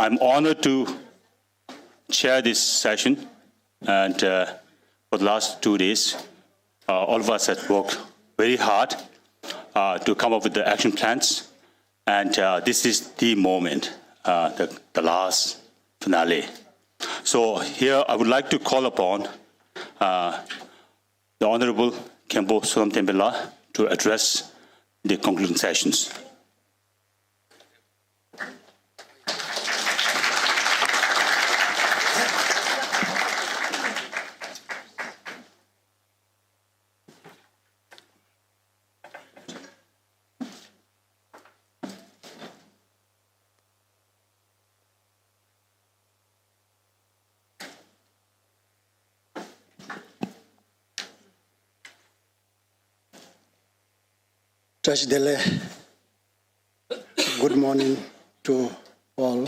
I'm honored to chair this session, and for the last 2 days, all of us have worked very hard to come up with the action plans, and this is the moment, the last finale. So here I would like to call upon the Honorable Khenpo Sonamthepela to address the concluding sessions. Judge Dele, good morning to all.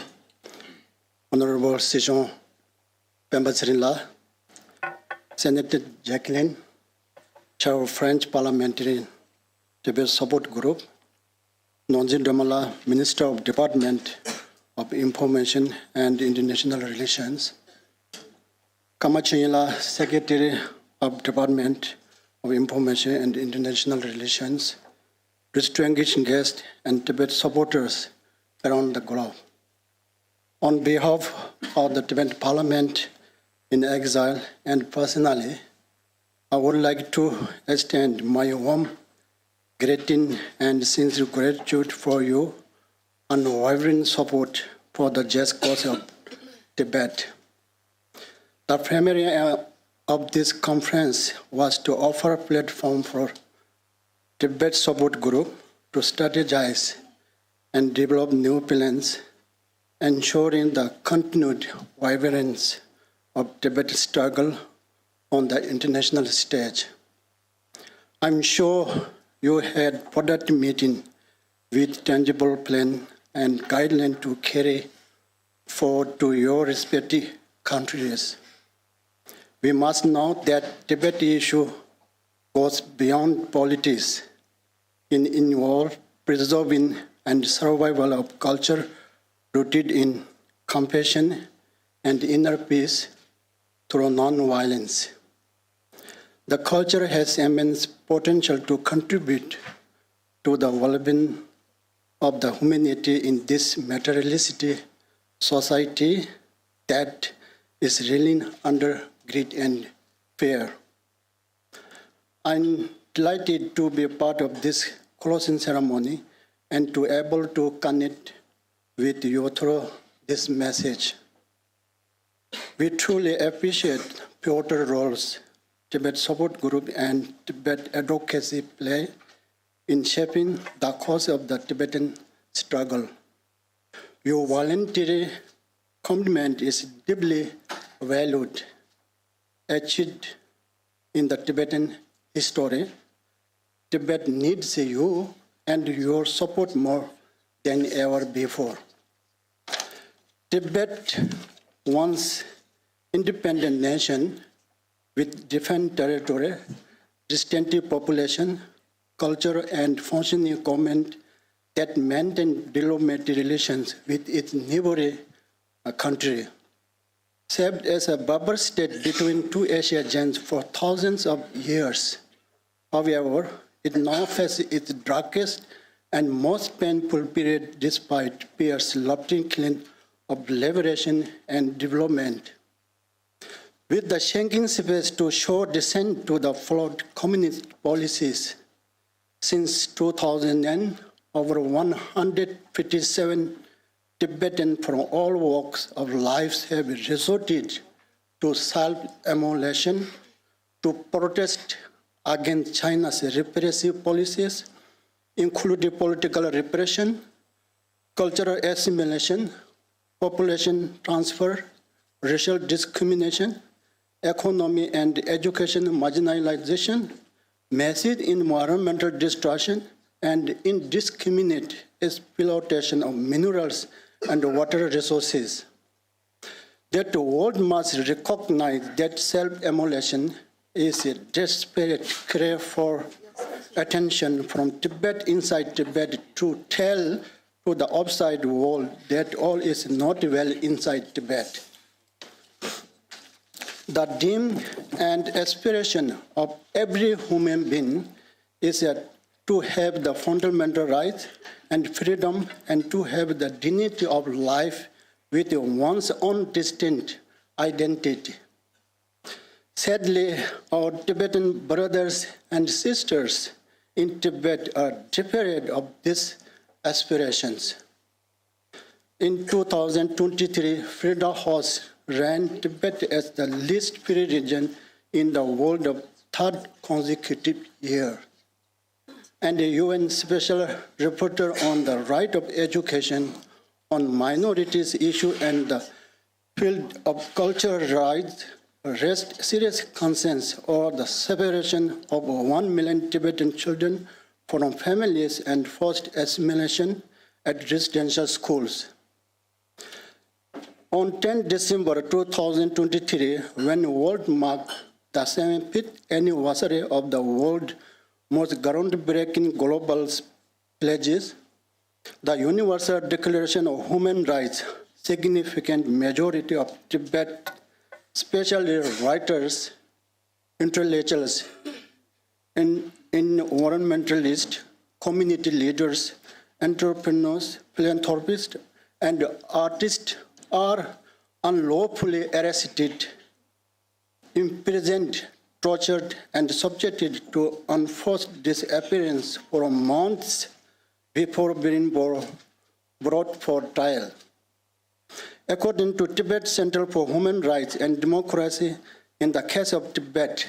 Honorable Session Pemba-Srinla, Senator Jacqueline, Chair of French Parliamentary Tibet Support Group, Nonjin Damala, Minister of Department of Information and International Relations, Kamachayila, Secretary of Department of Information and International Relations, distinguished guests and Tibet supporters around the globe. On behalf of the Tibet Parliament in exile and personally, I would like to extend my warm greeting and sincere gratitude for your unwavering support for the just cause of Tibet. The primary aim of this conference was to offer a platform for Tibet Support Group to strategize and develop new plans, ensuring the continued vibrance of Tibet's struggle on the international stage. I'm sure you had productive meeting with tangible plan and guidelines to carry forward to your respective countries. We must note that Tibet issue goes beyond politics. It involves preserving and survival of culture rooted in compassion and inner peace through non-violence. The culture has immense potential to contribute to the well-being of the humanity in this materialistic society that is reeling under greed and fear. I'm delighted to be a part of this closing ceremony and to be able to connect with you through this message. We truly appreciate pivotal roles Tibet Support Group and Tibet Advocacy play in shaping the course of the Tibetan struggle. Your voluntary commitment is deeply valued, achieved in the Tibetan history. Tibet needs you and your support more than ever before. Tibet, once independent nation with different territory, distinctive population, culture, and functioning government that maintain diplomatic relations with its neighboring country. Served as a buffer state between two Asia giants for thousands of years. However, it now faces its darkest and most painful period despite fierce lofty claim of liberation and development. With the shrinking space to show dissent to the flawed communist policies, since 2000, over 157 Tibetans from all walks of life have resorted to self-immolation to protest against China's repressive policies, including political repression, cultural assimilation, population transfer, racial discrimination, economy and education marginalization, massive environmental destruction, and indiscriminate exploitation of minerals and water resources. That the world must recognize that self-immolation is a desperate cry for attention from Tibet inside Tibet to tell to the outside world that all is not well inside Tibet. The dream and aspiration of every human being is to have the fundamental rights and freedom and to have the dignity of life with one's own distinct identity. Sadly, our Tibetan brothers and sisters in Tibet are deprived of these aspirations. In 2023, Freedom House ranked Tibet as the least free region in the world of third consecutive year. And the UN Special Rapporteur on the right of education, on minorities issue and the field of cultural rights raised serious concerns over the separation of 1 million Tibetan children from families and forced assimilation at residential schools. On 10 December 2023, when the world marked the 75th anniversary of the world's most groundbreaking global pledges, the Universal Declaration of Human Rights, significant majority of Tibet, especially writers, intellectuals, environmentalists, community leaders, entrepreneurs, philanthropists, and artists are unlawfully arrested, imprisoned, tortured, and subjected to unforced disappearance for months before being brought for trial. According to Tibet Center for Human Rights and Democracy, in the case of Tibet,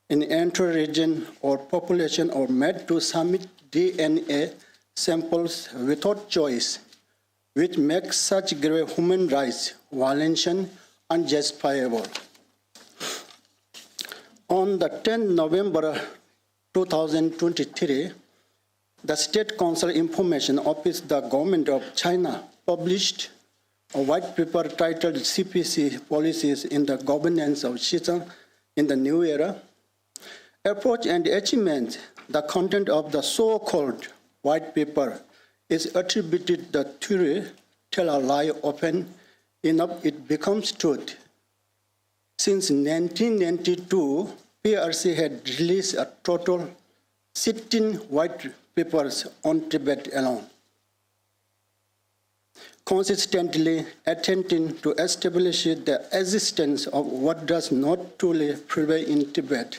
in entire region or population are made to submit DNA samples without choice, which makes such grave human rights violation unjustifiable. On the 10th November 2023, the State Council Information Office, the Government of China, published a white paper titled CPC Policies in the Governance of Xizang in the New Era. Approach and achievements, the content of the so-called white paper is attributed the theory, tell a lie often enough it becomes truth. Since 1992, PRC had released a total 16 white papers on Tibet alone, consistently attempting to establish the existence of what does not truly prevail in Tibet.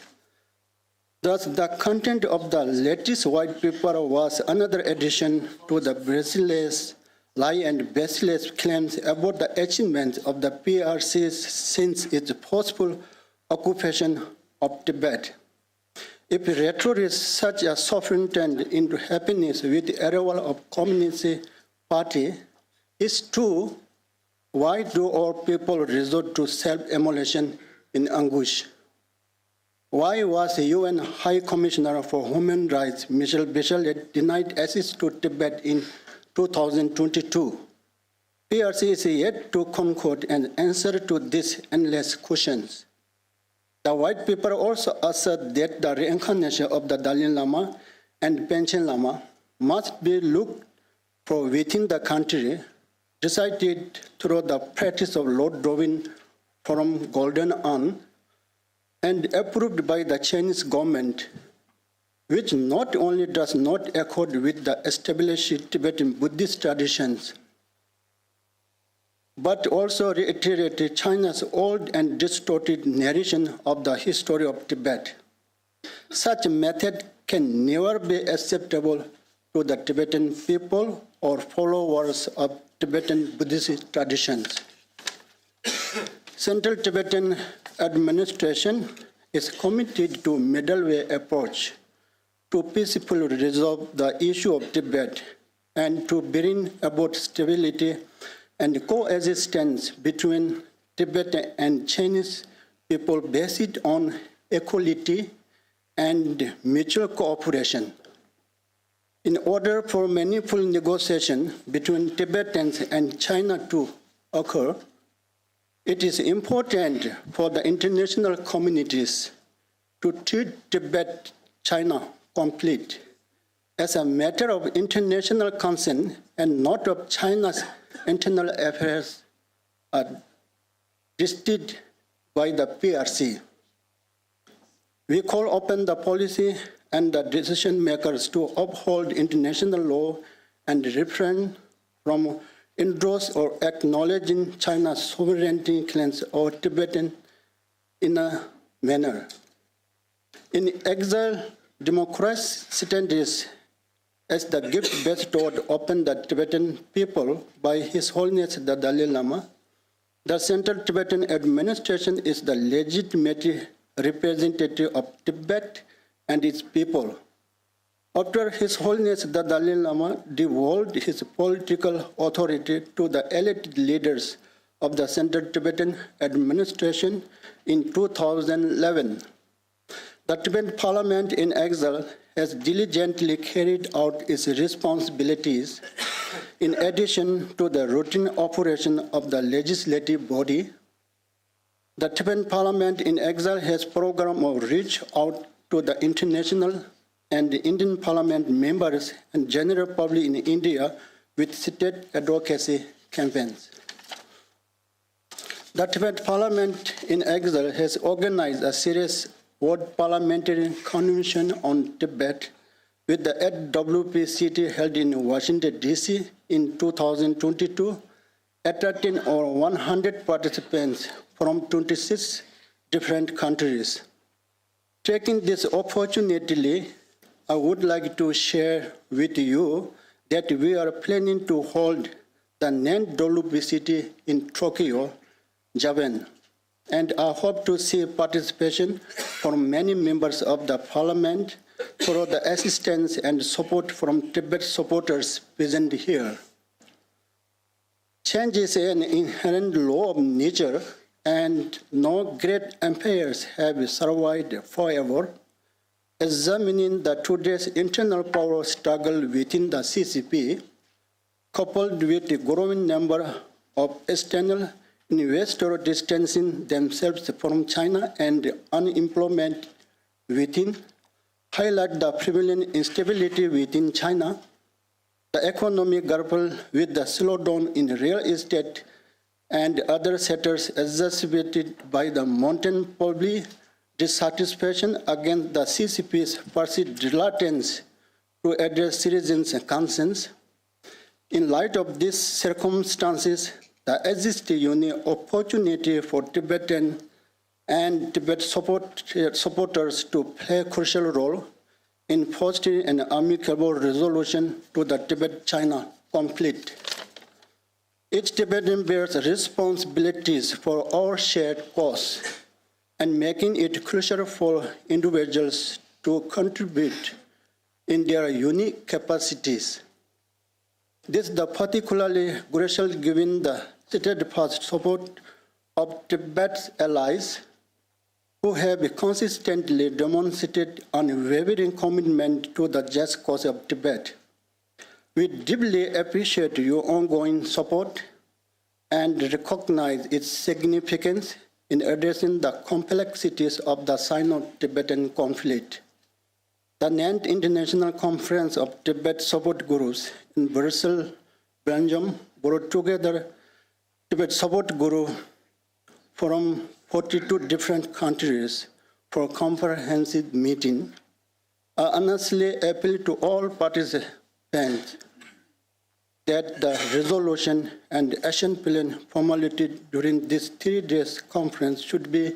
Thus, the content of the latest white paper was another addition to the baseless lie and baseless claims about the achievements of the PRC since its forceful occupation of Tibet. If rhetoric is such a sovereignty into happiness with the arrival of Communist Party is true, why do our people resort to self-immolation in anguish? Why was the UN High Commissioner for Human Rights, Michelle Bachelet, denied access to Tibet in 2022? PRC is yet to concord an answer to these endless questions. The white paper also asserts that the reincarnation of the Dalai Lama and Panchen Lama must be looked for within the country, decided through the practice of Lord Drovin from Golden Urn, and approved by the Chinese government, which not only does not accord with the established Tibetan Buddhist traditions, but also reiterated China's old and distorted narration of the history of Tibet. Such a method can never be acceptable to the Tibetan people or followers of Tibetan Buddhist traditions. Central Tibetan administration is committed to a middle way approach to peacefully resolve the issue of Tibet and to bring about stability and coexistence between Tibet and Chinese people based on equality and mutual cooperation. In order for meaningful negotiation between Tibetans and China to occur, it is important for the international communities to treat Tibet-China conflict as a matter of international concern and not of China's internal affairs, are decided by the PRC. We call upon the policy and the decision makers to uphold international law and refrain from endorsing or acknowledging China's sovereignty claims over Tibetan in a manner. In exile, democracy stands as the gift bestowed upon the Tibetan people by His Holiness the Dalai Lama. The Central Tibetan Administration is the legitimate representative of Tibet and its people. After His Holiness the Dalai Lama devolved his political authority to the elected leaders of the Central Tibetan Administration in 2011, the Tibetan Parliament in exile has diligently carried out its responsibilities in addition to the routine operation of the legislative body. The Tibetan Parliament in exile has program of reach out to the international and Indian Parliament members and general public in India with state advocacy campaigns. The Tibetan Parliament in exile has organized a series World Parliamentary Convention on Tibet with the WPCT held in Washington, D.C. in 2022, attracting over 100 participants from 26 different countries. Taking this opportunity, I would like to share with you that we are planning to hold the NAND WPCT in Tokyo, Japan, and I hope to see participation from many members of the Parliament through the assistance and support from Tibet supporters present here. Change is an inherent law of nature, and no great empires have survived forever. Examining the today's internal power struggle within the CCP, coupled with the growing number of external investors distancing themselves from China and unemployment within, highlight the prevalent instability within China. The economy grapple with the slowdown in real estate and other sectors exacerbated by the mounting public dissatisfaction against the CCP's perceived reluctance to address citizens' concerns. In light of these circumstances, there exists a unique opportunity for Tibetan and Tibet supporters to play a crucial role in fostering an amicable resolution to the Tibet-China conflict. Each Tibetan bears responsibilities for our shared cause, and making it crucial for individuals to contribute in their unique capacities. This is particularly crucial given the steadfast support of Tibet's allies, who have consistently demonstrated unwavering commitment to the just cause of Tibet. We deeply appreciate your ongoing support and recognize its significance in addressing the complexities of the Sino-Tibetan conflict. The 9th International Conference of Tibet Support Gurus in Brussels, Belgium, brought together Tibet support gurus from 42 different countries for a comprehensive meeting. I honestly appeal to all participants that the resolution and action plan formulated during this 3 days conference should be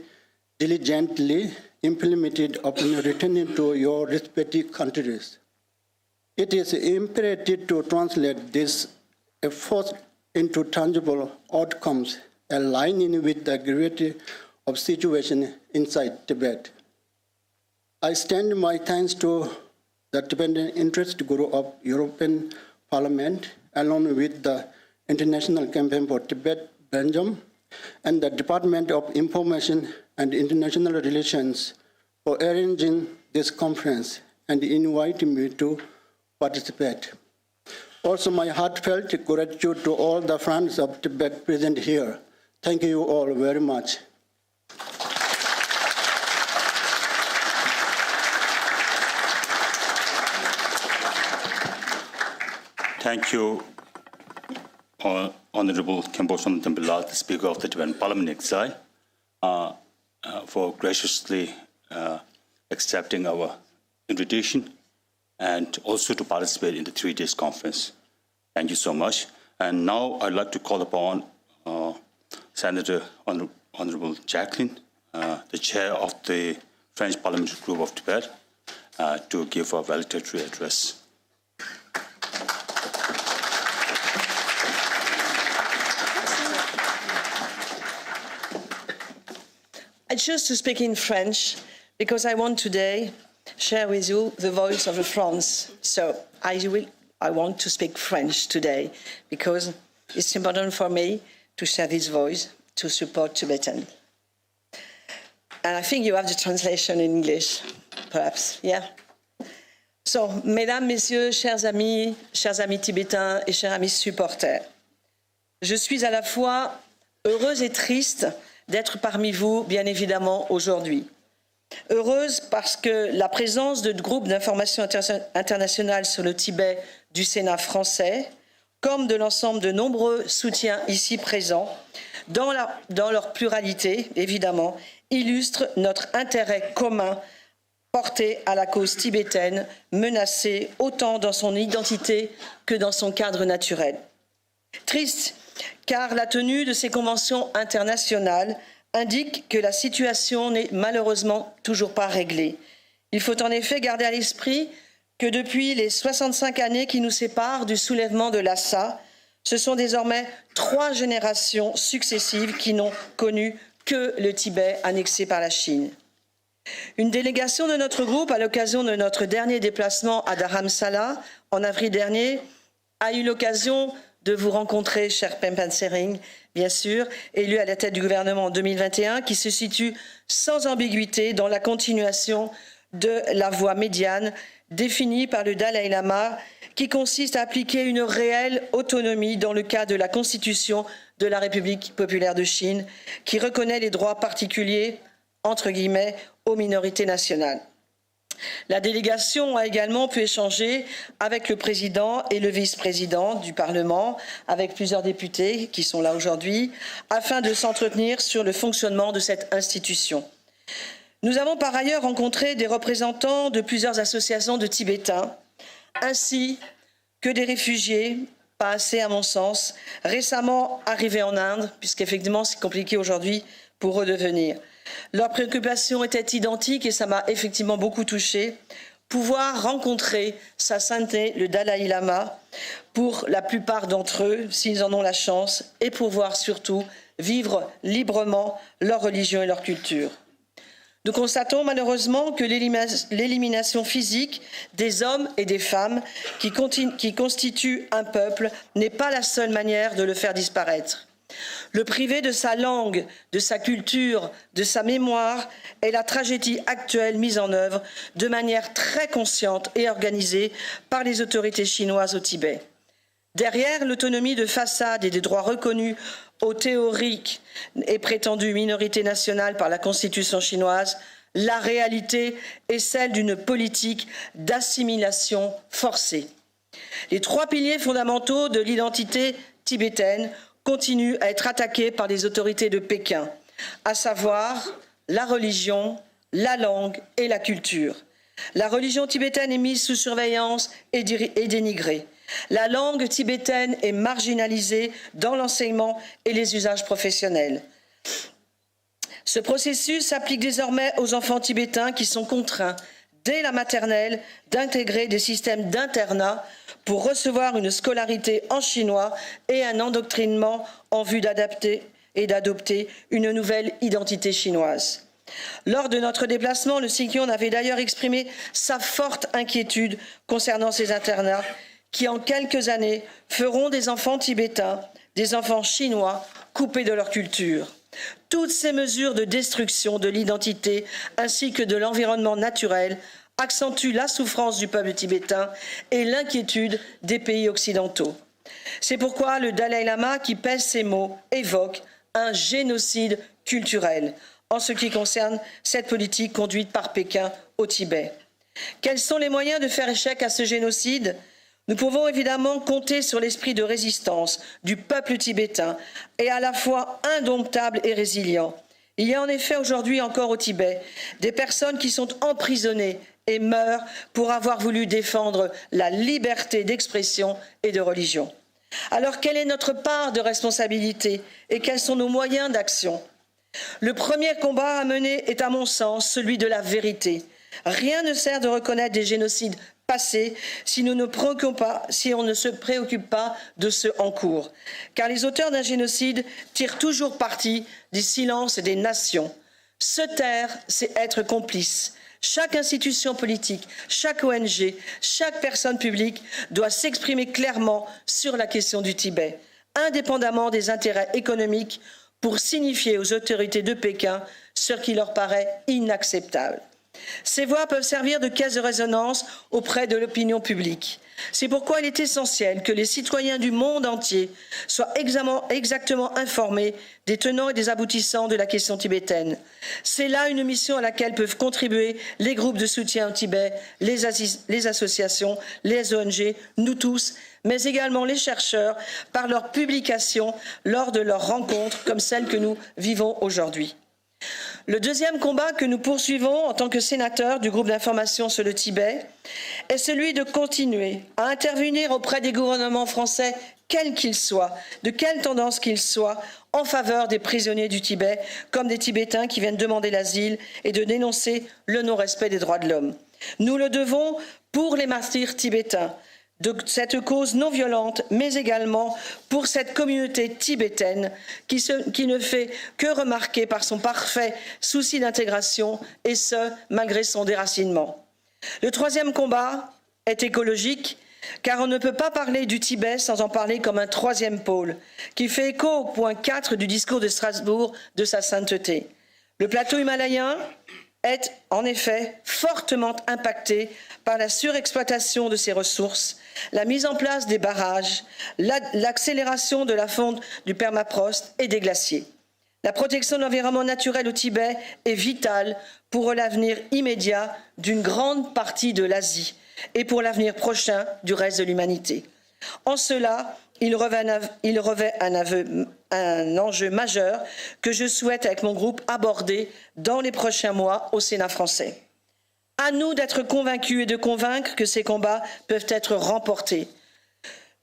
diligently implemented upon returning to your respective countries. It is imperative to translate these efforts into tangible outcomes aligning with the gravity of situation inside Tibet. I extend my thanks to the Tibetan Interest Group of European Parliament, along with the International Campaign for Tibet, Belgium, and the Department of Information and International Relations for arranging this conference and inviting me to participate. Also, my heartfelt gratitude to all the friends of Tibet present here. Thank you all very much. Thank you, Honorable Khenpo Somthampilat, the Speaker of the Tibetan Parliament Exile, for graciously accepting our invitation and also to participate in the 3 days conference. Thank you so much. And now I'd like to call upon Senator Honorable Jacqueline, the chair of the French Parliamentary Group of Tibet, to give a valedictory address. I chose to speak in French because I want today share with you the voice of France. So I want to speak French today because it's important for me to share this voice to support Tibetan. And I think you have the translation in English, perhaps, yeah? So, mesdames, messieurs, chers amis tibétains et chers amis supporters, je suis à la fois heureuse et triste d'être parmi vous, bien évidemment, aujourd'hui. Heureuse parce que la présence de groupes d'information internationale sur le Tibet du Sénat français, comme de l'ensemble de nombreux soutiens ici présents, dans leur pluralité, évidemment, illustre notre intérêt commun porté à la cause tibétaine, menacée autant dans son identité que dans son cadre naturel. Triste, car la tenue de ces conventions internationales indique que la situation n'est malheureusement toujours pas réglée. Il faut en effet garder à l'esprit que depuis les 65 années qui nous séparent du soulèvement de Lhasa, ce sont désormais 3 générations successives qui n'ont connu que le Tibet annexé par la Chine. Une délégation de notre groupe, à l'occasion de notre dernier déplacement à Dharamsala, en avril dernier, a eu l'occasion de vous rencontrer, cher Pempan Sering, bien sûr, élu à la tête du gouvernement en 2021, qui se situe sans ambiguïté dans la continuation de la voie médiane définie par le Dalai Lama, qui consiste à appliquer une réelle autonomie dans le cadre de la Constitution de la République populaire de Chine, qui reconnaît les droits particuliers, entre guillemets, aux minorités nationales. La délégation a également pu échanger avec le président et le vice-président du Parlement, avec plusieurs députés qui sont là aujourd'hui, afin de s'entretenir sur le fonctionnement de cette institution. Nous avons par ailleurs rencontré des représentants de plusieurs associations de Tibétains, ainsi que des réfugiés, pas assez à mon sens, récemment arrivés en Inde, puisqu'effectivement c'est compliqué aujourd'hui pour eux de venir. Leurs préoccupations étaient identiques et ça m'a effectivement beaucoup touchée. Pouvoir rencontrer sa sainteté, le Dalai Lama, pour la plupart d'entre eux, s'ils en ont la chance, et pouvoir surtout vivre librement leur religion et leur culture. Nous constatons malheureusement que l'élimination physique des hommes et des femmes qui constituent un peuple n'est pas la seule manière de le faire disparaître. Le priver de sa langue, de sa culture, de sa mémoire est la tragédie actuelle mise en œuvre de manière très consciente et organisée par les autorités chinoises au Tibet. Derrière l'autonomie de façade et des droits reconnus aux théoriques et prétendues minorités nationales par la Constitution chinoise, la réalité est celle d'une politique d'assimilation forcée. Les 3 piliers fondamentaux de l'identité tibétaine continuent à être attaqués par les autorités de Pékin, à savoir la religion, la langue et la culture. La religion tibétaine est mise sous surveillance et dénigrée. La langue tibétaine est marginalisée dans l'enseignement et les usages professionnels. Ce processus s'applique désormais aux enfants tibétains qui sont contraints, dès la maternelle, d'intégrer des systèmes d'internat pour recevoir une scolarité en chinois et un endoctrinement en vue d'adapter et d'adopter une nouvelle identité chinoise. Lors de notre déplacement, le Sikyon avait d'ailleurs exprimé sa forte inquiétude concernant ces internats qui, en quelques années, feront des enfants tibétains, des enfants chinois, coupés de leur culture. Toutes ces mesures de destruction de l'identité ainsi que de l'environnement naturel accentuent la souffrance du peuple tibétain et l'inquiétude des pays occidentaux. C'est pourquoi le Dalai Lama, qui pèse ses mots, évoque un génocide culturel en ce qui concerne cette politique conduite par Pékin au Tibet. Quels sont les moyens de faire échec à ce génocide ? Nous pouvons évidemment compter sur l'esprit de résistance du peuple tibétain et à la fois indomptable et résilient. Il y a en effet aujourd'hui encore au Tibet des personnes qui sont emprisonnées et meurent pour avoir voulu défendre la liberté d'expression et de religion. Alors quelle est notre part de responsabilité et quels sont nos moyens d'action? Le premier combat à mener est à mon sens celui de la vérité. Rien ne sert de reconnaître des génocides passés si on ne se préoccupe pas de ceux en cours. Car les auteurs d'un génocide tirent toujours parti du silence des nations. Se taire, c'est être complice. Chaque institution politique, chaque ONG, chaque personne publique doit s'exprimer clairement sur la question du Tibet, indépendamment des intérêts économiques, pour signifier aux autorités de Pékin ce qui leur paraît inacceptable. Ces voix peuvent servir de caisse de résonance auprès de l'opinion publique. C'est pourquoi il est essentiel que les citoyens du monde entier soient exactement informés des tenants et des aboutissants de la question tibétaine. C'est là une mission à laquelle peuvent contribuer les groupes de soutien au Tibet, les associations, les ONG, nous tous, mais également les chercheurs par leurs publications lors de leurs rencontres comme celles que nous vivons aujourd'hui. Le deuxième combat que nous poursuivons en tant que sénateurs du groupe d'information sur le Tibet est celui de continuer à intervenir auprès des gouvernements français, quels qu'ils soient, de quelle tendance qu'ils soient, en faveur des prisonniers du Tibet, comme des Tibétains qui viennent demander l'asile et de dénoncer le non-respect des droits de l'homme. Nous le devons pour les martyrs tibétains, de cette cause non violente, mais également pour cette communauté tibétaine qui ne fait que remarquer par son parfait souci d'intégration, et ce, malgré son déracinement. Le troisième combat est écologique, car on ne peut pas parler du Tibet sans en parler comme un troisième pôle, qui fait écho au point 4 du discours de Strasbourg de sa sainteté. Le plateau himalayen est en effet fortement impacté par la surexploitation de ses ressources, la mise en place des barrages, l'accélération de la fonte du permafrost et des glaciers. La protection de l'environnement naturel au Tibet est vitale pour l'avenir immédiat d'une grande partie de l'Asie et pour l'avenir prochain du reste de l'humanité. En cela, il revêt un enjeu majeur que je souhaite avec mon groupe aborder dans les prochains mois au Sénat français. À nous d'être convaincus et de convaincre que ces combats peuvent être remportés.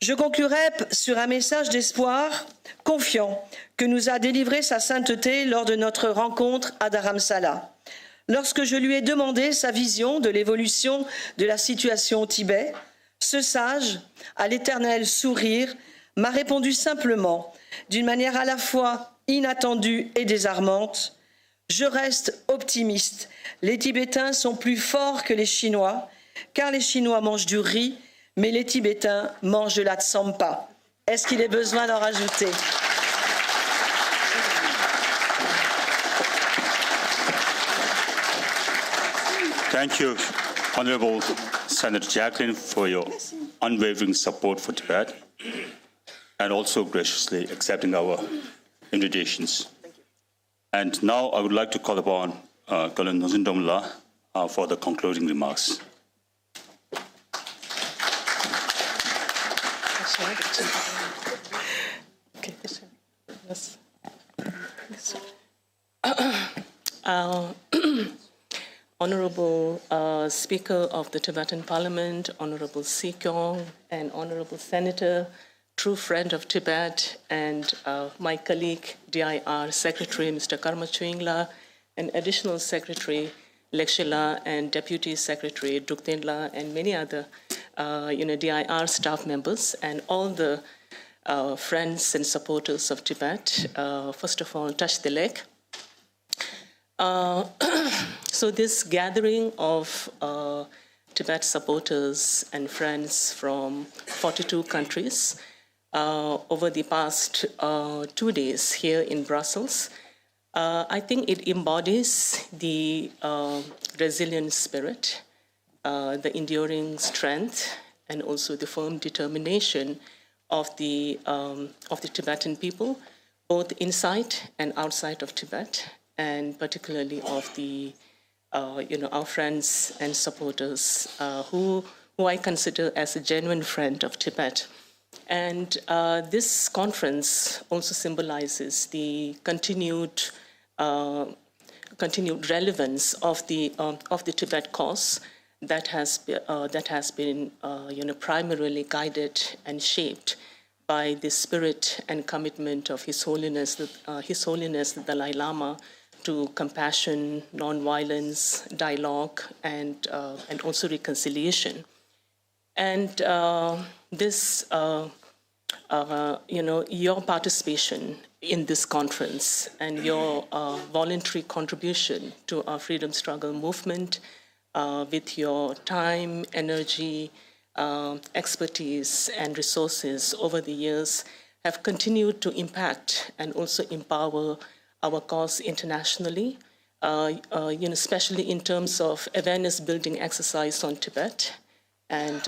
Je conclurai sur un message d'espoir confiant que nous a délivré sa sainteté lors de notre rencontre à Dharamsala. Lorsque je lui ai demandé sa vision de l'évolution de la situation au Tibet, ce sage, à l'éternel sourire, m'a répondu simplement, d'une manière à la fois inattendue et désarmante: je reste optimiste. Les Tibétains sont plus forts que les Chinois, car les Chinois mangent du riz, mais les Tibétains mangent de la tsampa. Est-ce qu'il est besoin d'en rajouter? Thank you, Honourable Senator Jacqueline, for your unwavering support for Tibet and also graciously accepting our invitations. And now I would like to call upon Colonel Nozindongla for the concluding remarks. Honorable Speaker of the Tibetan Parliament, Honorable Si Kyong, and Honorable Senator, true friend of Tibet, and my colleague, DIR Secretary, Mr. Karma Chuingla, and Additional Secretary, Lekshila, and Deputy Secretary, Duktenla, and many other DIR staff members, and all the friends and supporters of Tibet. First of all, touch the leg. So this gathering of Tibet supporters and friends from 42 countries over the past 2 days here in Brussels, I think it embodies the resilient spirit, the enduring strength, and also the firm determination of the Tibetan people, both inside and outside of Tibet, and particularly of the our friends and supporters who who I consider as a genuine friend of Tibet. And this conference also symbolizes the continued relevance of the Tibet cause that has been primarily guided and shaped by the spirit and commitment of His Holiness the Dalai Lama to compassion, non-violence, dialogue, and also reconciliation. And your participation in this conference and your voluntary contribution to our freedom struggle movement with your time, energy, expertise, and resources over the years have continued to impact and also empower our cause internationally, especially in terms of awareness-building exercise on Tibet and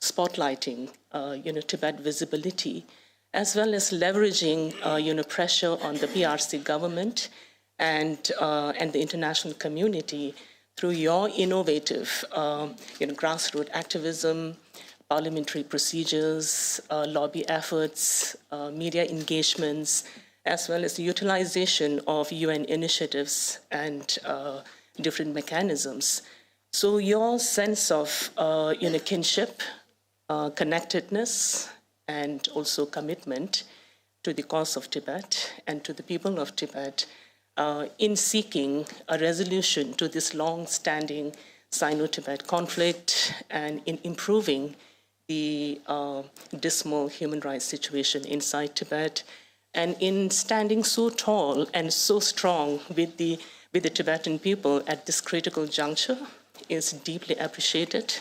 spotlighting, Tibet visibility, as well as leveraging, pressure on the PRC government and the international community through your innovative, grassroots activism, parliamentary procedures, lobby efforts, media engagements, as well as the utilization of UN initiatives and different mechanisms. So your sense of kinship, connectedness, and also commitment to the cause of Tibet and to the people of Tibet in seeking a resolution to this long-standing Sino-Tibet conflict and in improving the dismal human rights situation inside Tibet, and in standing so tall and so strong with the Tibetan people at this critical juncture is deeply appreciated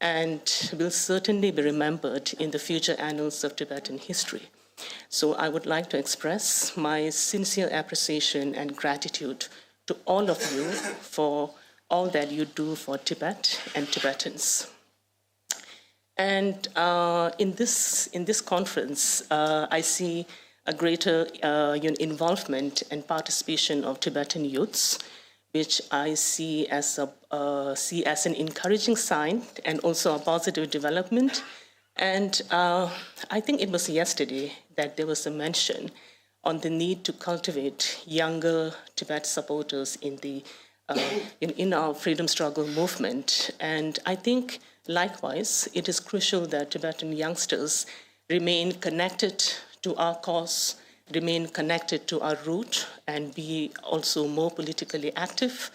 and will certainly be remembered in the future annals of Tibetan history. So I would like to express my sincere appreciation and gratitude to all of you for all that you do for Tibet and Tibetans. And in this conference, I see a greater involvement and participation of Tibetan youths, which I see as an encouraging sign and also a positive development. And I think it was yesterday that there was a mention on the need to cultivate younger Tibet supporters in our freedom struggle movement. And I think, likewise, it is crucial that Tibetan youngsters remain connected to our cause, remain connected to our root, and be also more politically active.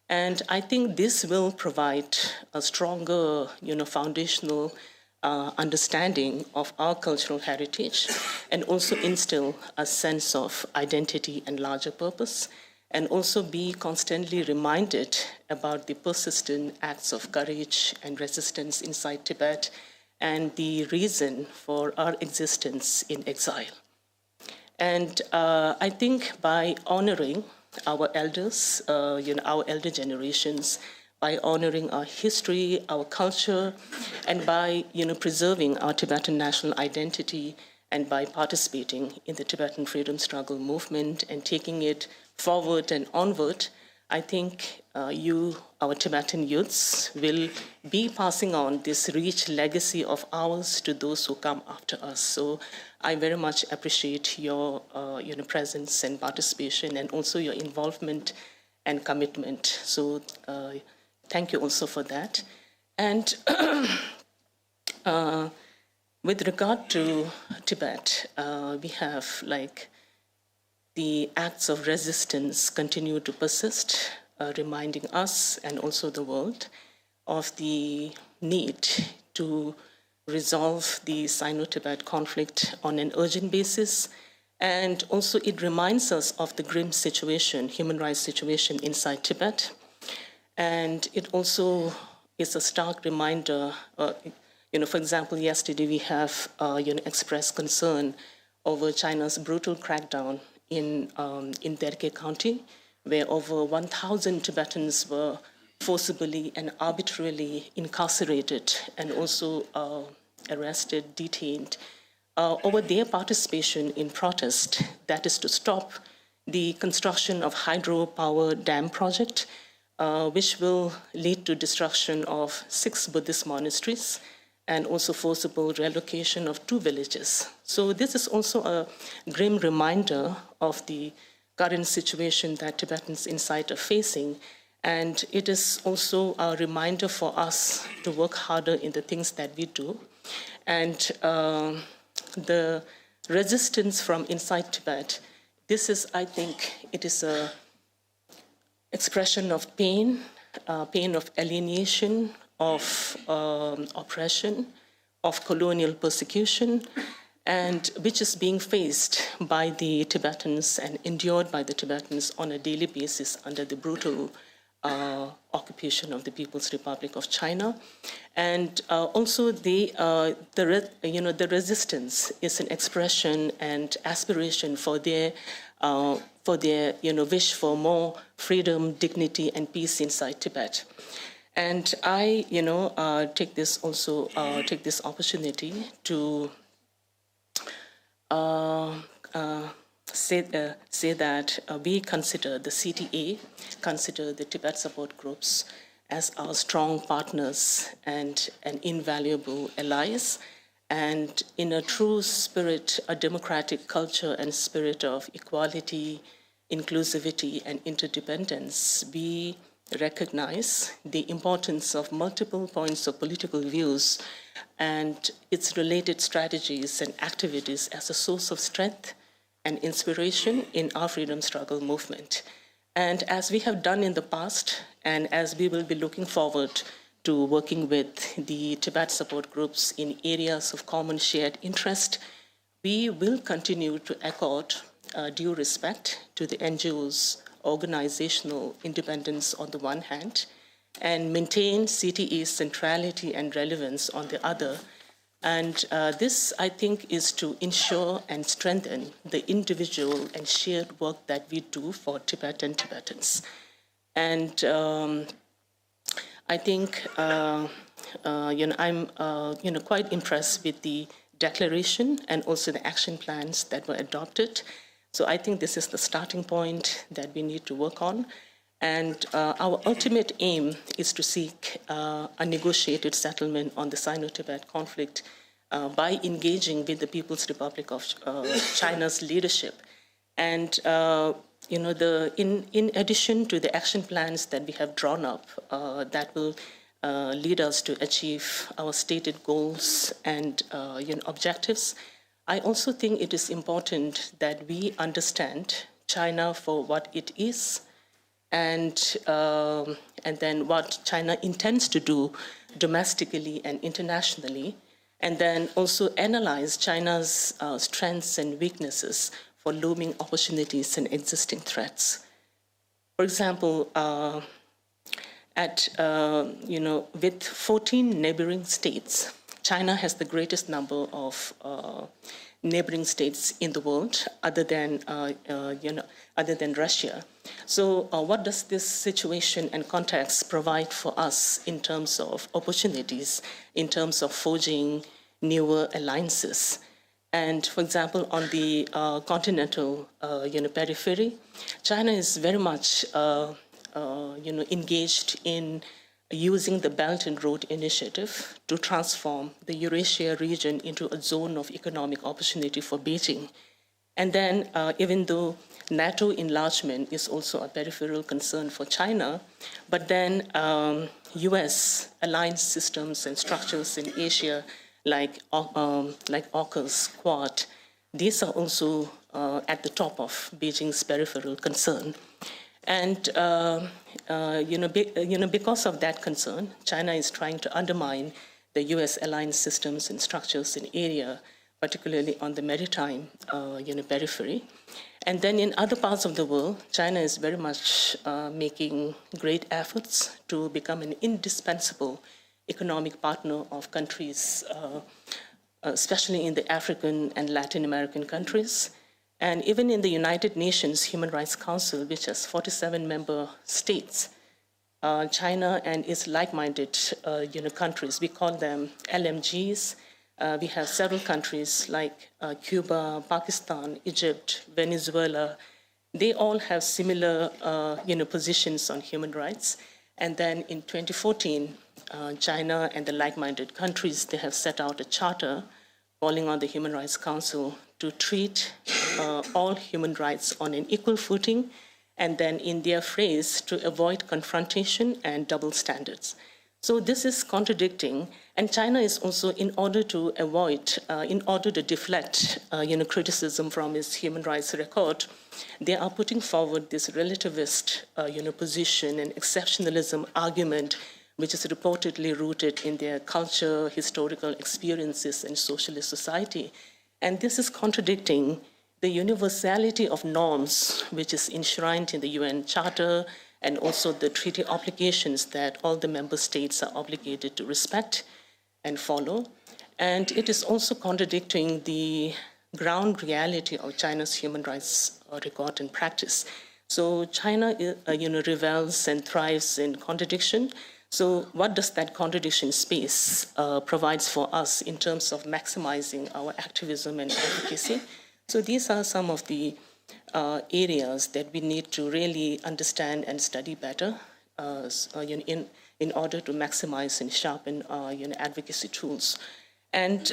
And I think this will provide a stronger, foundational understanding of our cultural heritage and also instill a sense of identity and larger purpose, and also be constantly reminded about the persistent acts of courage and resistance inside Tibet and the reason for our existence in exile. And I think by honoring our elders, our elder generations, by honoring our history, our culture, and by preserving our Tibetan national identity, and by participating in the Tibetan freedom struggle movement and taking it forward and onward, I think you, our Tibetan youths, will be passing on this rich legacy of ours to those who come after us. So I very much appreciate your presence and participation, and also your involvement and commitment. So thank you also for that. And with regard to Tibet, we have the acts of resistance continue to persist, reminding us and also the world of the need to resolve the Sino-Tibet conflict on an urgent basis. And also it reminds us of the grim situation, human rights situation inside Tibet. And it also is a stark reminder, for example, yesterday we have expressed concern over China's brutal crackdown in Tibettv County, where over 1,000 Tibetans were forcibly and arbitrarily incarcerated and also arrested, detained, over their participation in protest, that is to stop the construction of hydropower dam project which will lead to destruction of 6 Buddhist monasteries and also forcible relocation of 2 villages. So this is also a grim reminder of the current situation that Tibetans inside are facing. And it is also a reminder for us to work harder in the things that we do. And the resistance from inside Tibet, this is, I think, it is a expression of pain, pain of alienation, of oppression, of colonial persecution, and which is being faced by the Tibetans and endured by the Tibetans on a daily basis under the brutal occupation of the People's Republic of China. And also the resistance is an expression and aspiration for their wish for more freedom, dignity, and peace inside Tibet. And I, take this opportunity to say that we consider the CTA, consider the Tibet support groups as our strong partners and invaluable allies. And in a true spirit, a democratic culture and spirit of equality, inclusivity, and interdependence, we recognize the importance of multiple points of political views and its related strategies and activities as a source of strength and inspiration in our freedom struggle movement. And as we have done in the past, and as we will be looking forward to working with the Tibet support groups in areas of common shared interest, we will continue to accord due respect to the NGO's organizational independence on the one hand, and maintain CTE's centrality and relevance on the other. And this, I think, is to ensure and strengthen the individual and shared work that we do for Tibet and Tibetans. And I think, I'm quite impressed with the declaration and also the action plans that were adopted. So I think this is the starting point that we need to work on. And our ultimate aim is to seek a negotiated settlement on the Sino-Tibet conflict by engaging with the People's Republic of China's leadership. And in addition to the action plans that we have drawn up that will lead us to achieve our stated goals and objectives, I also think it is important that we understand China for what it is, and then what China intends to do domestically and internationally, and then also analyze China's strengths and weaknesses for looming opportunities and existing threats. For example, with 14 neighboring states, China has the greatest number of neighboring states in the world, other than Russia. So, what does this situation and context provide for us in terms of opportunities, in terms of forging newer alliances? And, for example, on the continental, periphery, China is very much, engaged in using the Belt and Road Initiative to transform the Eurasia region into a zone of economic opportunity for Beijing. And then, even though NATO enlargement is also a peripheral concern for China, but then US alliance systems and structures in Asia, like AUKUS, Quad, these are also at the top of Beijing's peripheral concern. And because of that concern, China is trying to undermine the US alliance systems and structures in area, particularly on the maritime periphery. And then in other parts of the world, China is very much making great efforts to become an indispensable economic partner of countries, especially in the African and Latin American countries. And even in the United Nations Human Rights Council, which has 47 member states, China and its like-minded countries, we call them LMGs. We have several countries like Cuba, Pakistan, Egypt, Venezuela, they all have similar positions on human rights. And then in 2014, China and the like-minded countries, they have set out a charter calling on the Human Rights Council to treat all human rights on an equal footing, and then in their phrase, to avoid confrontation and double standards. So this is contradicting, and China is also, in order to deflect criticism from its human rights record, they are putting forward this relativist position and exceptionalism argument, which is reportedly rooted in their culture, historical experiences, and socialist society. And this is contradicting the universality of norms, which is enshrined in the UN Charter, and also the treaty obligations that all the member states are obligated to respect and follow. And it is also contradicting the ground reality of China's human rights record and practice. So China, revels and thrives in contradiction. So what does that contradiction space provides for us in terms of maximizing our activism and advocacy? So these are some of the areas that we need to really understand and study better in order to maximize and sharpen advocacy tools. And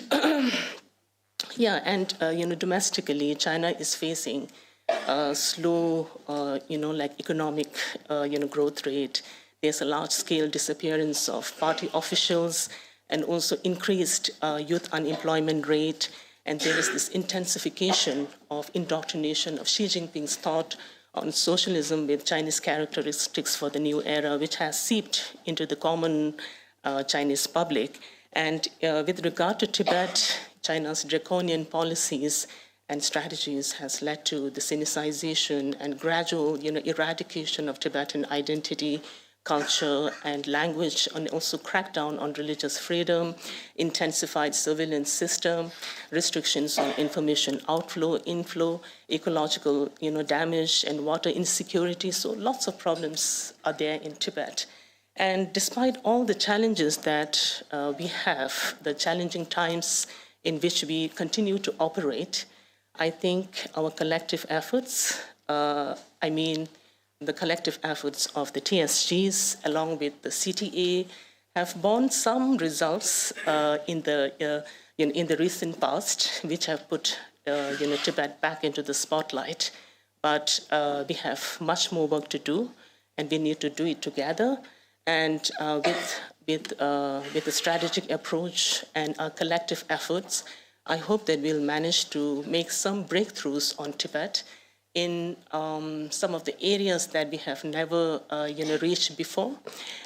domestically, China is facing slow, economic, growth rate. There's a large-scale disappearance of party officials, and also increased youth unemployment rate. And there is this intensification of indoctrination of Xi Jinping's thought on socialism with Chinese characteristics for the new era, which has seeped into the common Chinese public. And with regard to Tibet, China's draconian policies and strategies has led to the sinicization and gradual eradication of Tibetan identity, culture, and language, and also crackdown on religious freedom, intensified surveillance system, restrictions on information outflow, inflow, ecological damage, and water insecurity. So lots of problems are there in Tibet. And despite all the challenges that we have, the challenging times in which we continue to operate, I think our collective efforts, the collective efforts of the TSGs, along with the CTA, have borne some results in the recent past, which have put Tibet back into the spotlight. But we have much more work to do, and we need to do it together. And with a strategic approach and our collective efforts, I hope that we'll manage to make some breakthroughs on Tibet in some of the areas that we have never reached before,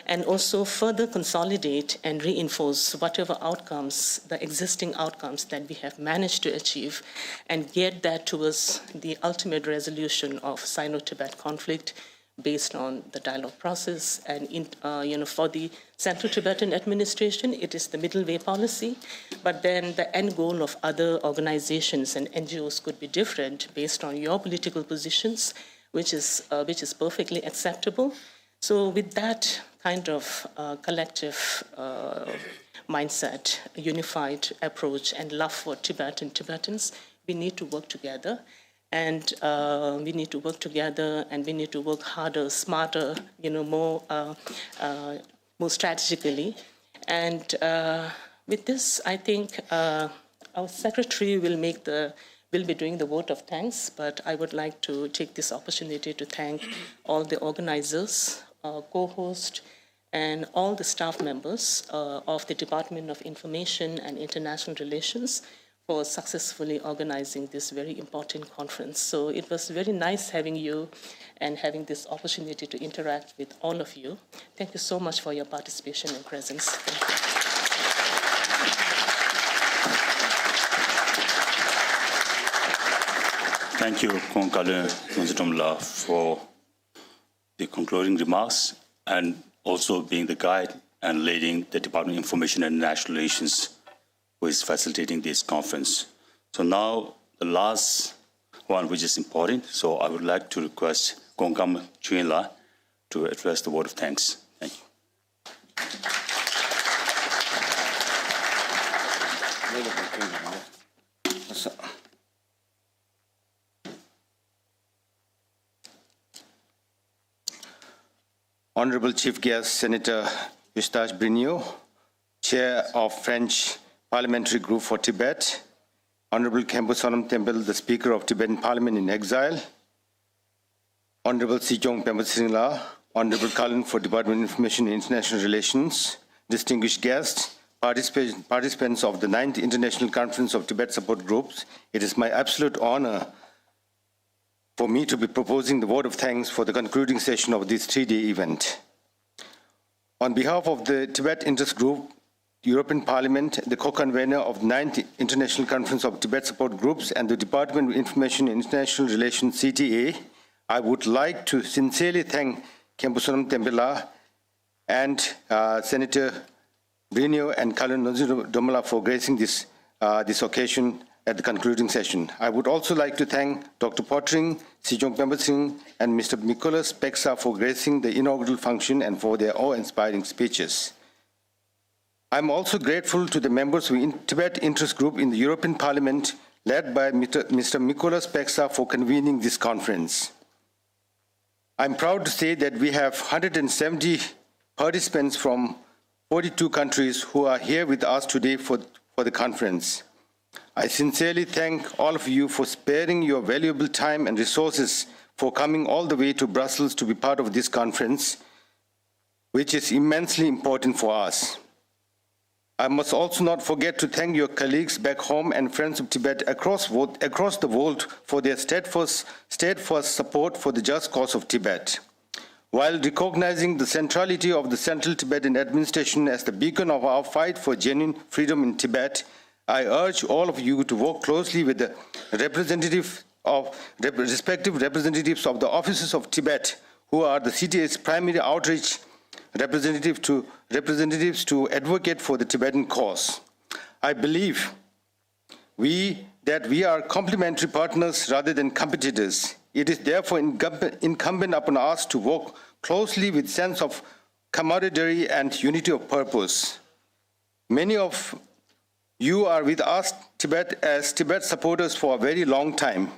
and also further consolidate and reinforce whatever outcomes, the existing outcomes that we have managed to achieve, and get that towards the ultimate resolution of Sino-Tibet conflict based on the dialogue process. And for the Central Tibetan administration, it is the middle way policy, but then the end goal of other organizations and NGOs could be different based on your political positions, which is perfectly acceptable. So with that kind of collective mindset, unified approach, and love for Tibet and Tibetans, we need to work together. And we need to work together, and we need to work harder, smarter, more strategically. And with this, I think our secretary will be doing the vote of thanks, but I would like to take this opportunity to thank all the organizers, co-hosts, and all the staff members of the Department of Information and International Relations for successfully organizing this very important conference. So it was very nice having you and having this opportunity to interact with all of you. Thank you so much for your participation and presence. Thank you, Konkale Kunzutumla, for the concluding remarks and also being the guide and leading the Department of Information and International Relations, who is facilitating this conference. So now the last one, which is important. So I would like to request Gongam Chuinla to address the word of thanks. Thank you. Honorable Chief Guest, Senator Eustache Brignot, Chair of French Parliamentary Group for Tibet, Honorable Khenpo Sonam Temple, the Speaker of Tibetan Parliament in Exile, Honorable Sijong Pemba Sringla, Honorable Kalin for Department of Information and International Relations, distinguished guests, participants of the 9th International Conference of Tibet Support Groups, it is my absolute honor for me to be proposing the vote of thanks for the concluding session of this 3-day event. On behalf of the Tibet Interest Group, European Parliament, the co-convener of the 9th International Conference of Tibet Support Groups, and the Department of Information and International Relations, CTA, I would like to sincerely thank Khenpo Sonam Temple and Senator Brignot and Kalin Domala for gracing this occasion at the concluding session. I would also like to thank Dr. Pottering, Sijong Pemba Singh, and Mr. Nicholas Peksa for gracing the inaugural function and for their awe-inspiring speeches. I'm also grateful to the members of the Tibet Interest Group in the European Parliament, led by Mr. Nicholas Peksa, for convening this conference. I'm proud to say that we have 170 participants from 42 countries who are here with us today for the conference. I sincerely thank all of you for sparing your valuable time and resources for coming all the way to Brussels to be part of this conference, which is immensely important for us. I must also not forget to thank your colleagues back home and friends of Tibet across the world for their steadfast support for the just cause of Tibet. While recognizing the centrality of the Central Tibetan Administration as the beacon of our fight for genuine freedom in Tibet, I urge all of you to work closely with the respective representatives of the offices of Tibet, who are the CTA's primary outreach representatives to advocate for the Tibetan cause. I believe that we are complementary partners rather than competitors. It is therefore incumbent upon us to work closely with sense of camaraderie and unity of purpose. Many of you are with us as Tibet supporters for a very long time,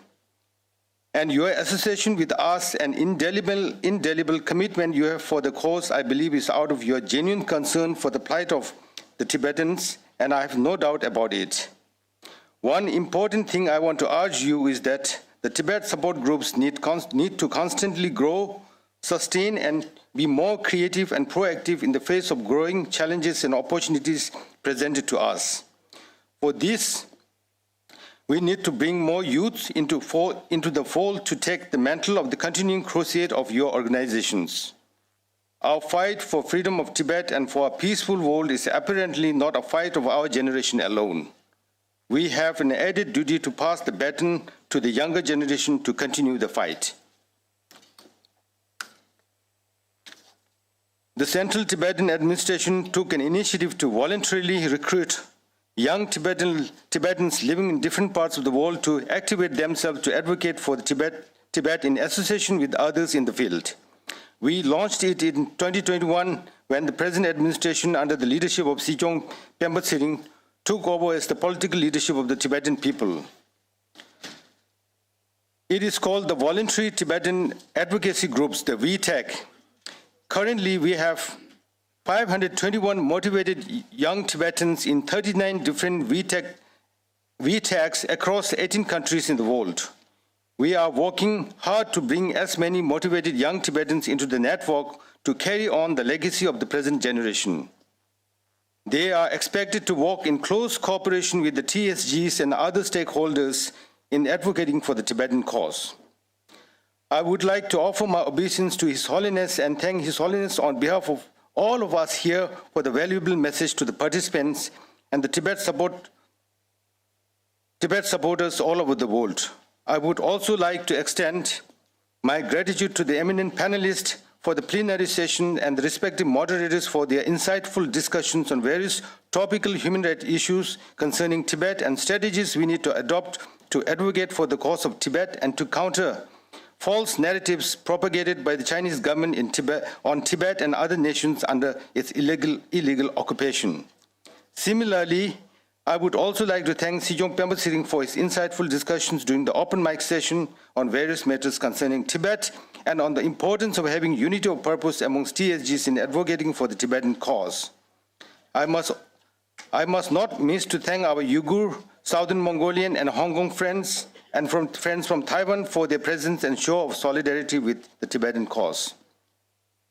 and your association with us and indelible commitment you have for the cause, I believe, is out of your genuine concern for the plight of the Tibetans, and I have no doubt about it. One important thing I want to urge you is that the Tibet support groups need to constantly grow, sustain, and be more creative and proactive in the face of growing challenges and opportunities presented to us. For this, we need to bring more youth into the fold to take the mantle of the continuing crusade of your organizations. Our fight for freedom of Tibet and for a peaceful world is apparently not a fight of our generation alone. We have an added duty to pass the baton to the younger generation to continue the fight. The Central Tibetan Administration took an initiative to voluntarily recruit young Tibetans living in different parts of the world to activate themselves to advocate for the Tibet in association with others in the field. We launched it in 2021 when the present administration, under the leadership of Sijong Pemba Singh, took over as the political leadership of the Tibetan people. It is called the Voluntary Tibetan Advocacy Groups, the VTAG. Currently, we have 521 motivated young Tibetans in 39 different VTAGs across 18 countries in the world. We are working hard to bring as many motivated young Tibetans into the network to carry on the legacy of the present generation. They are expected to work in close cooperation with the TSGs and other stakeholders in advocating for the Tibetan cause. I would like to offer my obeisance to His Holiness and thank His Holiness on behalf of all of us here for the valuable message to the participants and the Tibet supporters all over the world. I would also like to extend my gratitude to the eminent panelists for the plenary session and the respective moderators for their insightful discussions on various topical human rights issues concerning Tibet and strategies we need to adopt to advocate for the cause of Tibet and to counter false narratives propagated by the Chinese government on Tibet and other nations under its illegal occupation. Similarly, I would also like to thank Sijong Pemba Singh for his insightful discussions during the open mic session on various matters concerning Tibet and on the importance of having unity of purpose amongst TSGs in advocating for the Tibetan cause. I must not miss to thank our Uyghur, Southern Mongolian, and Hong Kong friends, and friends from Taiwan for their presence and show of solidarity with the Tibetan cause.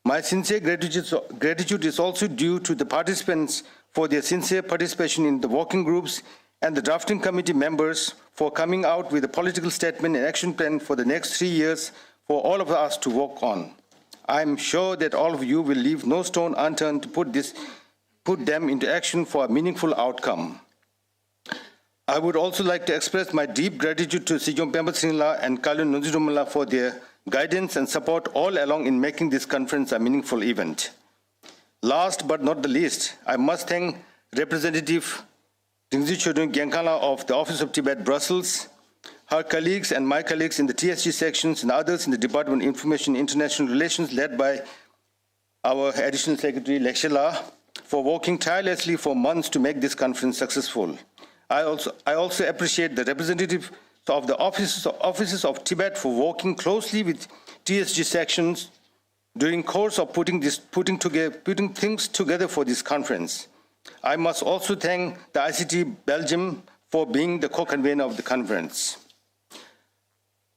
My sincere gratitude is also due to the participants for their sincere participation in the working groups and the drafting committee members for coming out with a political statement and action plan for the next 3 years for all of us to work on. I am sure that all of you will leave no stone unturned to put them into action for a meaningful outcome. I would also like to express my deep gratitude to Sijong Pemba Srinla and Kalun Nunzirumala for their guidance and support all along in making this conference a meaningful event. Last but not the least, I must thank Representative Ringzi Chodun Gyankala of the Office of Tibet, Brussels, her colleagues and my colleagues in the TSG sections and others in the Department of Information and International Relations led by our Additional Secretary Lekshela for working tirelessly for months to make this conference successful. I also appreciate the representatives of the offices of Tibet for working closely with TSG sections during course of putting things together for this conference. I must also thank the ICT Belgium for being the co-convener of the conference.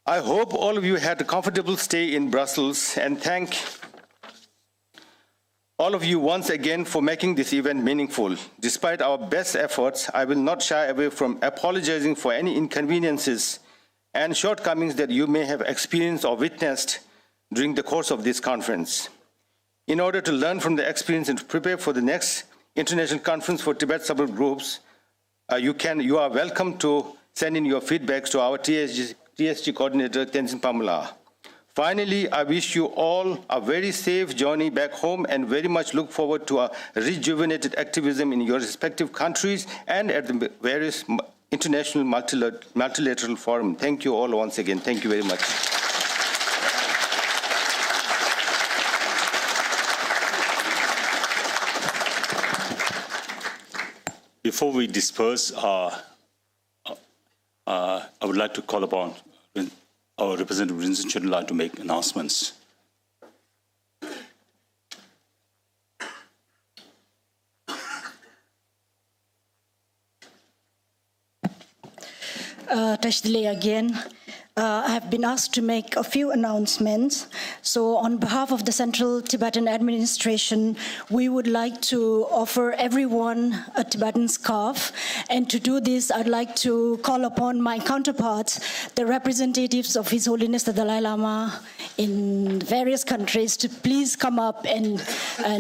I hope all of you had a comfortable stay in Brussels, and thank all of you once again for making this event meaningful. Despite our best efforts, I will not shy away from apologizing for any inconveniences and shortcomings that you may have experienced or witnessed during the course of this conference. In order to learn from the experience and to prepare for the next International Conference for Tibet Support Groups, you are welcome to send in your feedbacks to our TSG coordinator, Tenzin Pamela. Finally, I wish you all a very safe journey back home and very much look forward to a rejuvenated activism in your respective countries and at the various international multilateral forums. Thank you all once again. Thank you very much. Before we disperse, I would like to call upon our Representative Rinzin Chodunla to make announcements. Tashdile again. I have been asked to make a few announcements. So on behalf of the Central Tibetan Administration, we would like to offer everyone a Tibetan scarf. And to do this, I'd like to call upon my counterparts, the representatives of His Holiness the Dalai Lama in various countries, to please come up and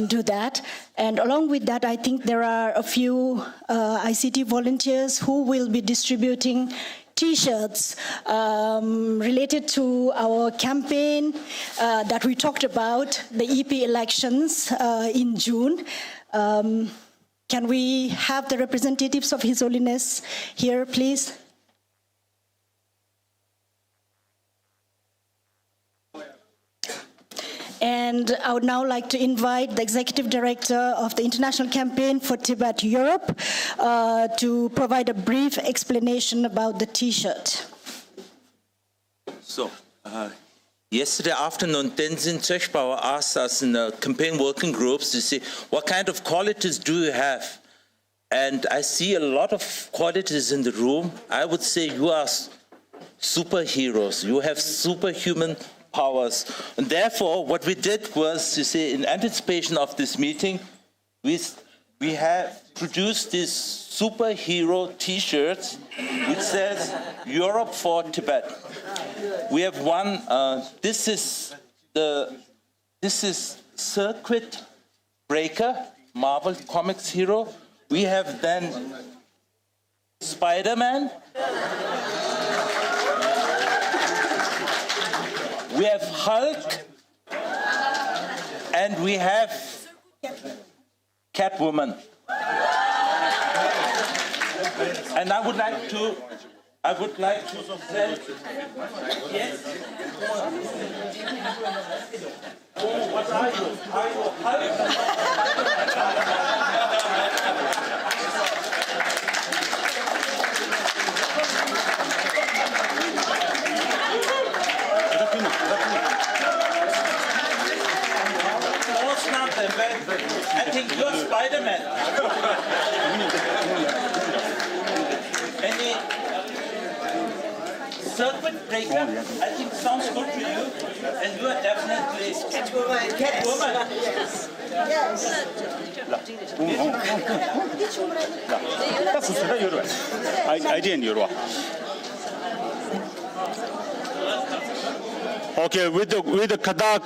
do that. And along with that, I think there are a few ICT volunteers who will be distributing T-shirts related to our campaign that we talked about, the EP elections in June. Can we have the representatives of His Holiness here, please? And I would now like to invite the Executive Director of the International Campaign for Tibet Europe to provide a brief explanation about the T-shirt. So, yesterday afternoon, Tenzin Tsechbauer asked us in the campaign working groups to see what kind of qualities do you have? And I see a lot of qualities in the room. I would say you are superheroes. You have superhuman powers. And therefore, what we did was, you see, in anticipation of this meeting, we have produced these superhero T-shirts which says Europe for Tibet. We have one. This is Circuit Breaker, Marvel Comics hero. We have then Spider-Man. We have Hulk, and we have Catwoman. And I would like to send, yes. Oh, what are you? Are you Hulk? think you're Spider-Man. Any circuit breaker, I think sounds good to you. And you are definitely Catwoman. Yes. Yes. I didn't, Yorwa. Okay, with the Kadak